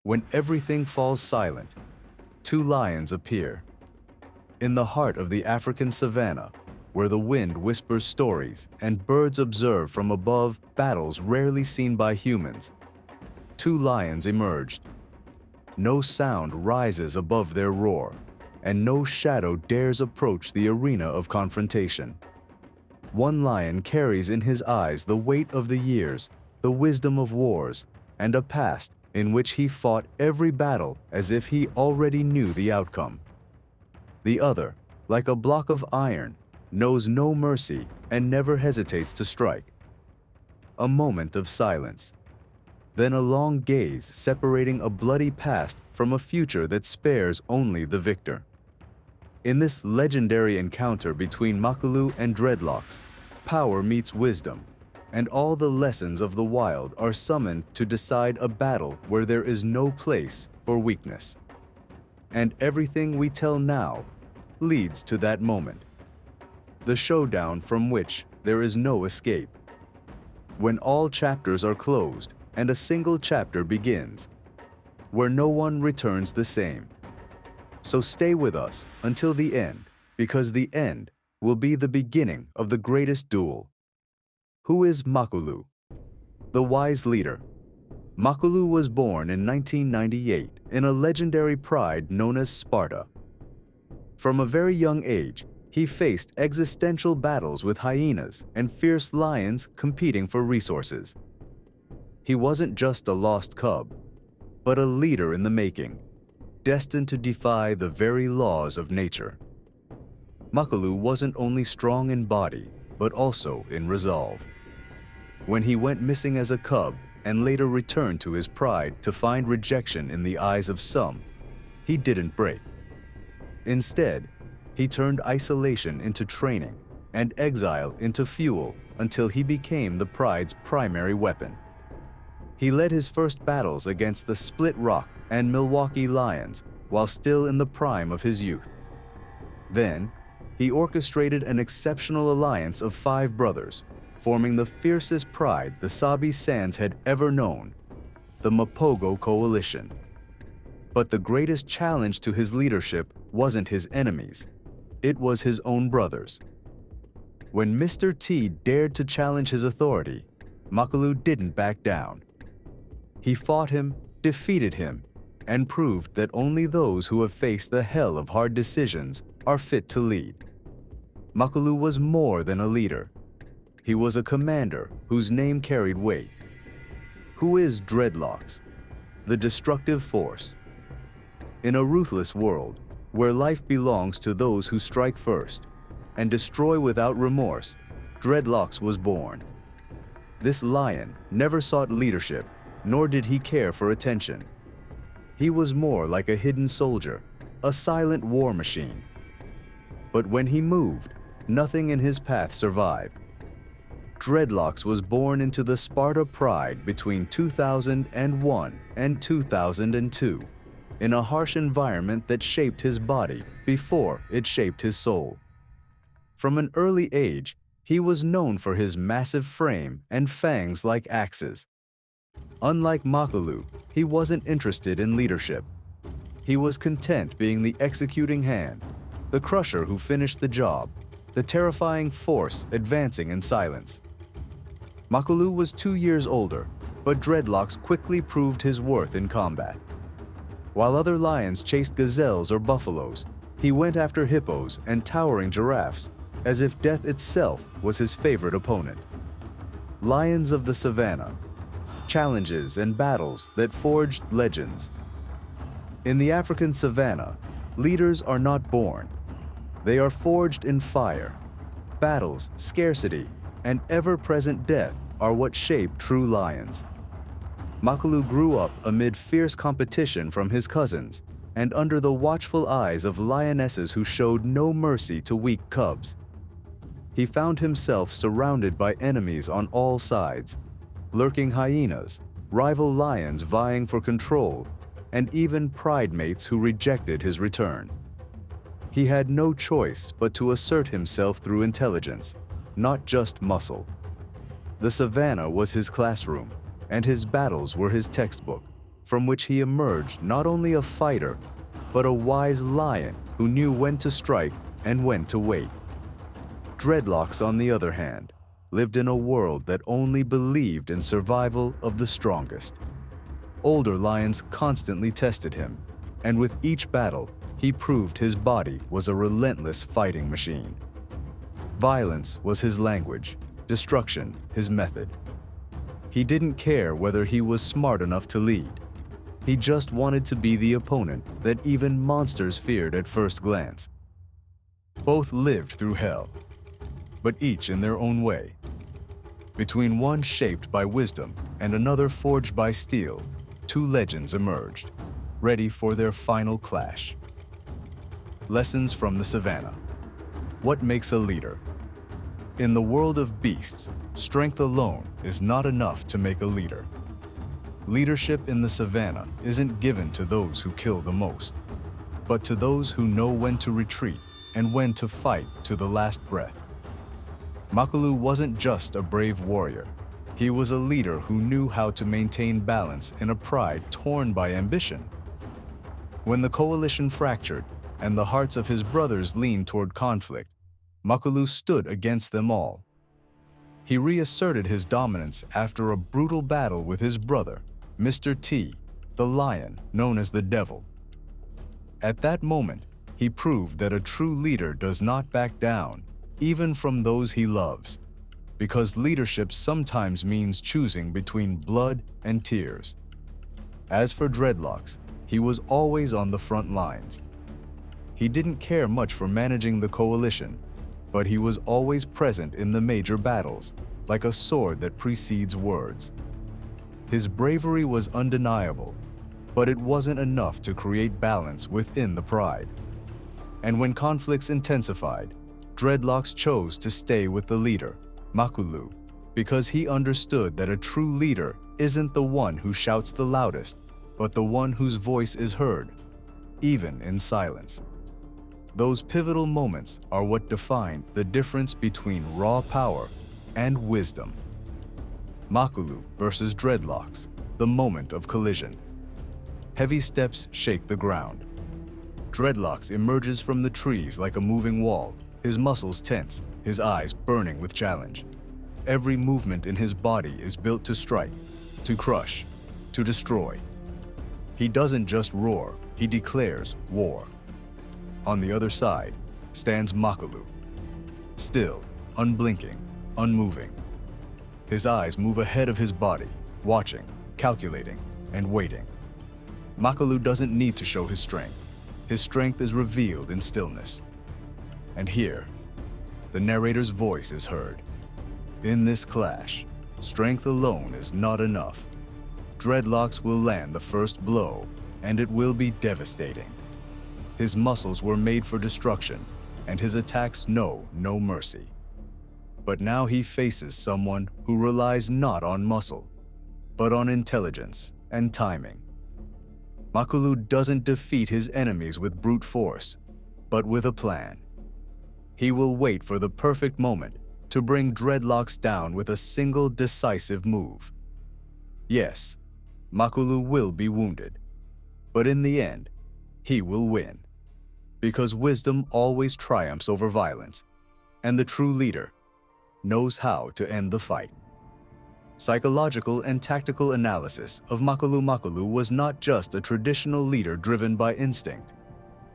When everything falls silent, two lions appear. In the heart of the African savanna, where the wind whispers stories and birds observe from above battles rarely seen by humans, two lions emerged. No sound rises above their roar, and no shadow dares approach the arena of confrontation. One lion carries in his eyes the weight of the years, the wisdom of wars, and a past in which he fought every battle as if he already knew the outcome. The other, like a block of iron, knows no mercy and never hesitates to strike. A moment of silence, then a long gaze separating a bloody past from a future that spares only the victor. In this legendary encounter between Makulu and Dreadlocks, power meets wisdom, and all the lessons of the wild are summoned to decide a battle where there is no place for weakness. And everything we tell now leads to that moment, the showdown from which there is no escape. When all chapters are closed and a single chapter begins, where no one returns the same. So stay with us until the end, because the end will be the beginning of the greatest duel. Who is Makulu? The wise leader. Makulu was born in 1998 in a legendary pride known as Sparta. From a very young age, he faced existential battles with hyenas and fierce lions competing for resources. He wasn't just a lost cub, but a leader in the making, destined to defy the very laws of nature. Makulu wasn't only strong in body, but also in resolve. When he went missing as a cub and later returned to his pride to find rejection in the eyes of some, he didn't break. Instead, he turned isolation into training and exile into fuel until he became the pride's primary weapon. He led his first battles against the Split Rock and Milwaukee Lions while still in the prime of his youth. Then, he orchestrated an exceptional alliance of 5 brothers, forming the fiercest pride the Sabi Sands had ever known, the Mapogo Coalition. But the greatest challenge to his leadership wasn't his enemies, it was his own brothers. When Mr. T dared to challenge his authority, Makulu didn't back down. He fought him, defeated him, and proved that only those who have faced the hell of hard decisions are fit to lead. Makulu was more than a leader. He was a commander whose name carried weight. Who is Dreadlocks? The destructive force. In a ruthless world, where life belongs to those who strike first and destroy without remorse, Dreadlocks was born. This lion never sought leadership, nor did he care for attention. He was more like a hidden soldier, a silent war machine. But when he moved, nothing in his path survived. Dreadlocks was born into the Sparta pride between 2001 and 2002, in a harsh environment that shaped his body before it shaped his soul. From an early age, he was known for his massive frame and fangs like axes. Unlike Makulu, he wasn't interested in leadership. He was content being the executing hand, the crusher who finished the job, the terrifying force advancing in silence. Makulu was 2 years older, but Dreadlocks quickly proved his worth in combat. While other lions chased gazelles or buffaloes, he went after hippos and towering giraffes, as if death itself was his favorite opponent. Lions of the savannah, challenges and battles that forged legends. In the African savannah, leaders are not born. They are forged in fire. Battles, scarcity, and ever-present death are what shape true lions. Makulu grew up amid fierce competition from his cousins and under the watchful eyes of lionesses who showed no mercy to weak cubs. He found himself surrounded by enemies on all sides, lurking hyenas, rival lions vying for control, and even pride mates who rejected his return. He had no choice but to assert himself through intelligence, not just muscle. The savannah was his classroom, and his battles were his textbook. from which he emerged not only a fighter, but a wise lion who knew when to strike and when to wait. Dreadlocks, on the other hand, lived in a world that only believed in survival of the strongest. Older lions constantly tested him, and with each battle, he proved his body was a relentless fighting machine. Violence was his language, destruction his method. He didn't care whether he was smart enough to lead. He just wanted to be the opponent that even monsters feared at first glance. Both lived through hell, but each in their own way. Between one shaped by wisdom and another forged by steel, two legends emerged, ready for their final clash. Lessons from the Savannah. What makes a leader? In the world of beasts, strength alone is not enough to make a leader. Leadership in the Savannah isn't given to those who kill the most, but to those who know when to retreat and when to fight to the last breath. Makalu wasn't just a brave warrior. He was a leader who knew how to maintain balance in a pride torn by ambition. When the coalition fractured and the hearts of his brothers leaned toward conflict, Makalu stood against them all. He reasserted his dominance after a brutal battle with his brother, Mr. T, the lion known as the Devil. At that moment, he proved that a true leader does not back down, even from those he loves, because leadership sometimes means choosing between blood and tears. As for Dreadlocks, he was always on the front lines. He didn't care much for managing the coalition, but he was always present in the major battles, like a sword that precedes words. His bravery was undeniable, but it wasn't enough to create balance within the pride. And when conflicts intensified, Dreadlocks chose to stay with the leader, Makalu, because he understood that a true leader isn't the one who shouts the loudest, but the one whose voice is heard, even in silence. Those pivotal moments are what define the difference between raw power and wisdom. Makalu versus Dreadlocks, the moment of collision. Heavy steps shake the ground. Dreadlocks emerges from the trees like a moving wall, his muscles tense, his eyes burning with challenge. Every movement in his body is built to strike, to crush, to destroy. He doesn't just roar, he declares war. On the other side stands Makalu, still, unblinking, unmoving. His eyes move ahead of his body, watching, calculating, and waiting. Makalu doesn't need to show his strength. His strength is revealed in stillness. And here, the narrator's voice is heard. In this clash, strength alone is not enough. Dreadlocks will land the first blow, and it will be devastating. His muscles were made for destruction, and his attacks know no mercy. But now he faces someone who relies not on muscle, but on intelligence and timing. Makalu doesn't defeat his enemies with brute force, but with a plan. He will wait for the perfect moment to bring Dreadlocks down with a single decisive move. Yes, Makalu will be wounded, but in the end, he will win. Because wisdom always triumphs over violence, and the true leader knows how to end the fight. Psychological and tactical analysis of Makalu was not just a traditional leader driven by instinct.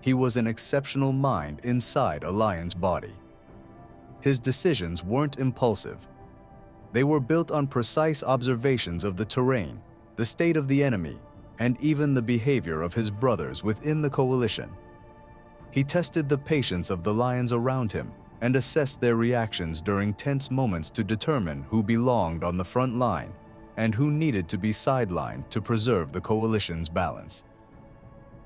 He was an exceptional mind inside a lion's body. His decisions weren't impulsive. They were built on precise observations of the terrain, the state of the enemy, and even the behavior of his brothers within the coalition. He tested the patience of the lions around him and assessed their reactions during tense moments to determine who belonged on the front line and who needed to be sidelined to preserve the coalition's balance.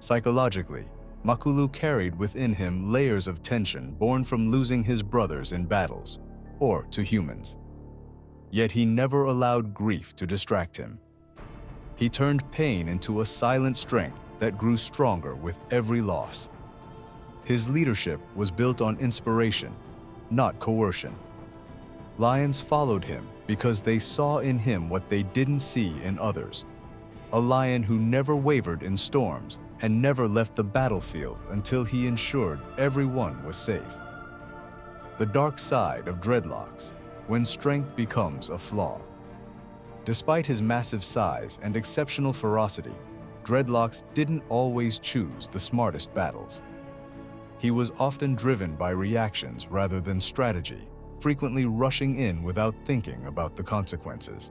Psychologically, Makalu carried within him layers of tension born from losing his brothers in battles, or to humans. Yet he never allowed grief to distract him. He turned pain into a silent strength that grew stronger with every loss. His leadership was built on inspiration, not coercion. Lions followed him because they saw in him what they didn't see in others. a lion who never wavered in storms and never left the battlefield until he ensured everyone was safe. The dark side of Dreadlox, when strength becomes a flaw. Despite his massive size and exceptional ferocity, Dreadlox didn't always choose the smartest battles. He was often driven by reactions rather than strategy, frequently rushing in without thinking about the consequences.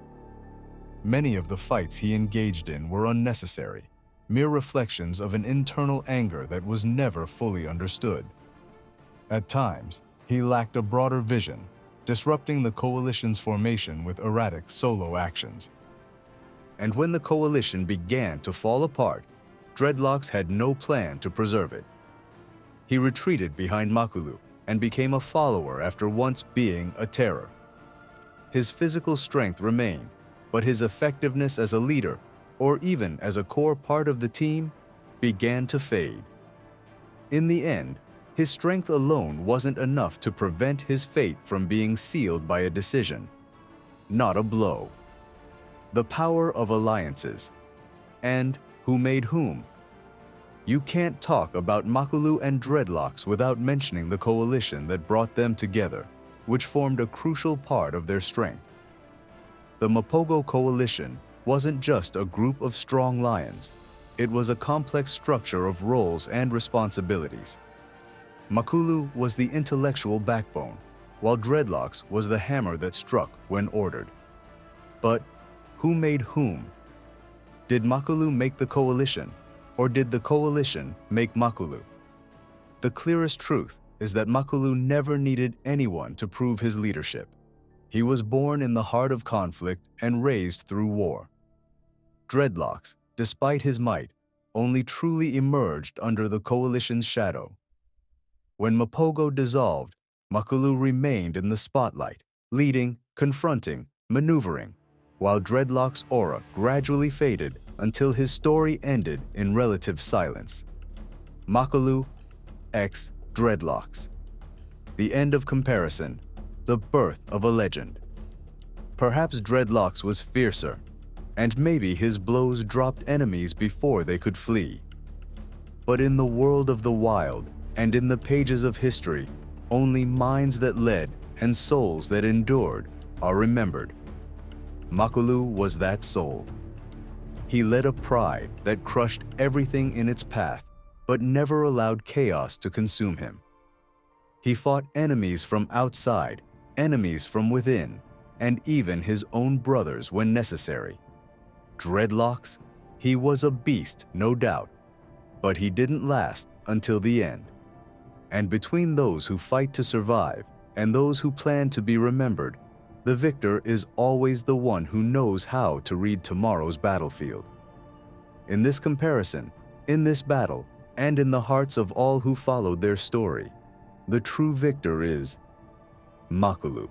Many of the fights he engaged in were unnecessary, mere reflections of an internal anger that was never fully understood. At times, he lacked a broader vision, disrupting the coalition's formation with erratic solo actions. And when the coalition began to fall apart, Dreadlox had no plan to preserve it. He retreated behind Makulu and became a follower after once being a terror. His physical strength remained, but his effectiveness as a leader, or even as a core part of the team, began to fade. In the end, his strength alone wasn't enough to prevent his fate from being sealed by a decision, not a blow. The power of alliances. And who made whom? You can't talk about Makulu and Dreadlox without mentioning the coalition that brought them together, which formed a crucial part of their strength. The Mapogo Coalition wasn't just a group of strong lions. It was a complex structure of roles and responsibilities. Makulu was the intellectual backbone, while Dreadlox was the hammer that struck when ordered. But who made whom? Did Makulu make the coalition, or did the coalition make Makulu? The clearest truth is that Makulu never needed anyone to prove his leadership. He was born in the heart of conflict and raised through war. Dreadlox, despite his might, only truly emerged under the coalition's shadow. When Mapogo dissolved, Makulu remained in the spotlight, leading, confronting, maneuvering, while Dreadlox's aura gradually faded until his story ended in relative silence. Makulu x Dreadlox. The end of comparison, the birth of a legend. Perhaps Dreadlox was fiercer, and maybe his blows dropped enemies before they could flee. But in the world of the wild, and in the pages of history, only minds that led and souls that endured are remembered. Makulu was that soul. He led a pride that crushed everything in its path, but never allowed chaos to consume him. He fought enemies from outside, enemies from within, and even his own brothers when necessary. Dreadlox? He was a beast, no doubt, but he didn't last until the end. And between those who fight to survive and those who plan to be remembered, the victor is always the one who knows how to read tomorrow's battlefield. In this comparison, in this battle, and in the hearts of all who followed their story, the true victor is Makulu.